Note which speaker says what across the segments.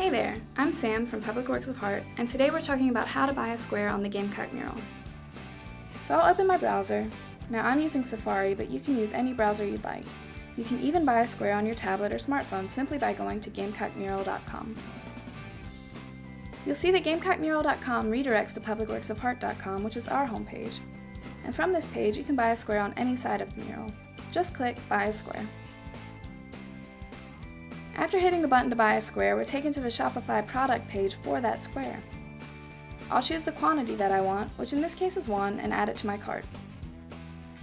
Speaker 1: Hey there, I'm Sam from Public Works of Heart, and today we're talking about how to buy a square on the Gamecock Mural. So I'll open my browser. Now I'm using Safari, but you can use any browser you'd like. You can even buy a square on your tablet or smartphone simply by going to gamecockmural.com. You'll see that gamecockmural.com redirects to publicworksofheart.com, which is our homepage. And from this page, you can buy a square on any side of the mural. Just click Buy a Square. After hitting the button to buy a square, we're taken to the Shopify product page for that square. I'll choose the quantity that I want, which in this case is 1, and add it to my cart.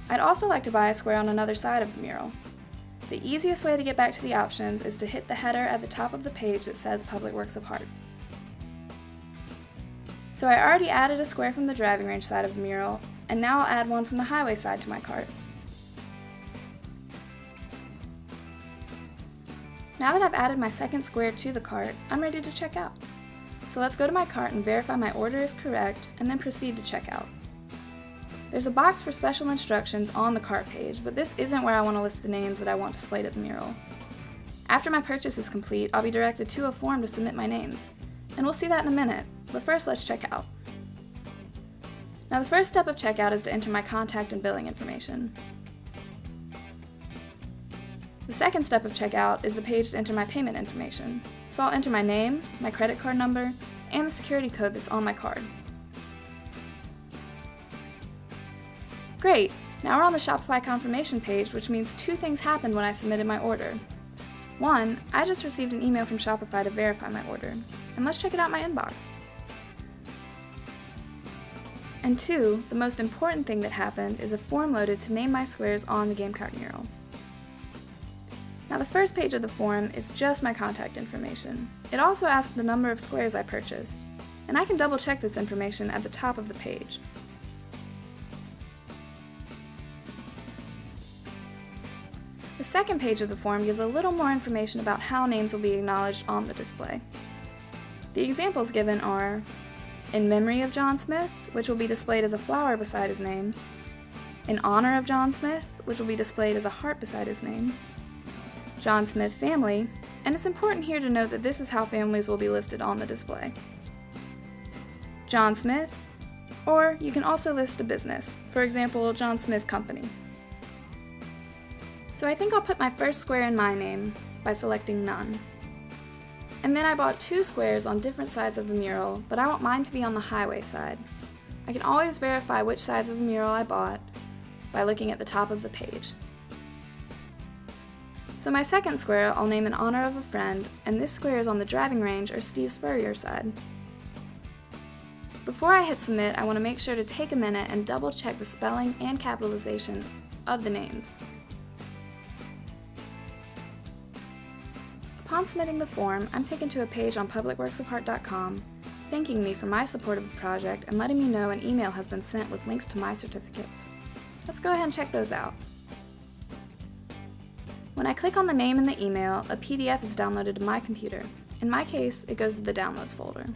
Speaker 1: I'd also like to buy a square on another side of the mural. The easiest way to get back to the options is to hit the header at the top of the page that says Public Works of Heart. So I already added a square from the driving range side of the mural, and now I'll add one from the highway side to my cart. Now that I've added my second square to the cart, I'm ready to check out. So let's go to my cart and verify my order is correct, and then proceed to check out. There's a box for special instructions on the cart page, but this isn't where I want to list the names that I want displayed at the mural. After my purchase is complete, I'll be directed to a form to submit my names, and we'll see that in a minute, but first let's check out. Now the first step of checkout is to enter my contact and billing information. The second step of checkout is the page to enter my payment information, so I'll enter my name, my credit card number, and the security code that's on my card. Great! Now we're on the Shopify confirmation page, which means 2 things happened when I submitted my order. 1, I just received an email from Shopify to verify my order, and let's check it out in my inbox. And 2, the most important thing that happened is a form loaded to name my squares on the Gamecock mural. Now the first page of the form is just my contact information. It also asks the number of squares I purchased, and I can double check this information at the top of the page. The second page of the form gives a little more information about how names will be acknowledged on the display. The examples given are in memory of John Smith, which will be displayed as a flower beside his name, in honor of John Smith, which will be displayed as a heart beside his name, John Smith family, and it's important here to note that this is how families will be listed on the display. John Smith, or you can also list a business, for example, John Smith Company. So I think I'll put my first square in my name by selecting None. And then I bought 2 squares on different sides of the mural, but I want mine to be on the highway side. I can always verify which sides of the mural I bought by looking at the top of the page. So my second square I'll name in honor of a friend, and this square is on the driving range or Steve Spurrier side. Before I hit submit, I want to make sure to take a minute and double check the spelling and capitalization of the names. Upon submitting the form, I'm taken to a page on publicworksofheart.com thanking me for my support of the project and letting me know an email has been sent with links to my certificates. Let's go ahead and check those out. When I click on the name in the email, a PDF is downloaded to my computer. In my case, it goes to the Downloads folder.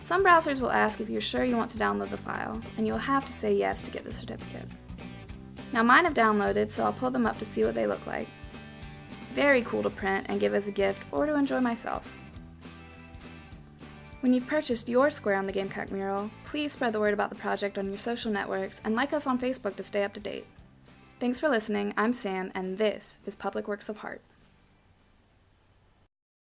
Speaker 1: Some browsers will ask if you're sure you want to download the file, and you'll have to say yes to get the certificate. Now mine have downloaded, so I'll pull them up to see what they look like. Very cool to print and give as a gift or to enjoy myself. When you've purchased your square on the Gamecock mural, please spread the word about the project on your social networks and like us on Facebook to stay up to date. Thanks for listening. I'm Sam, and this is Public Works of Heart.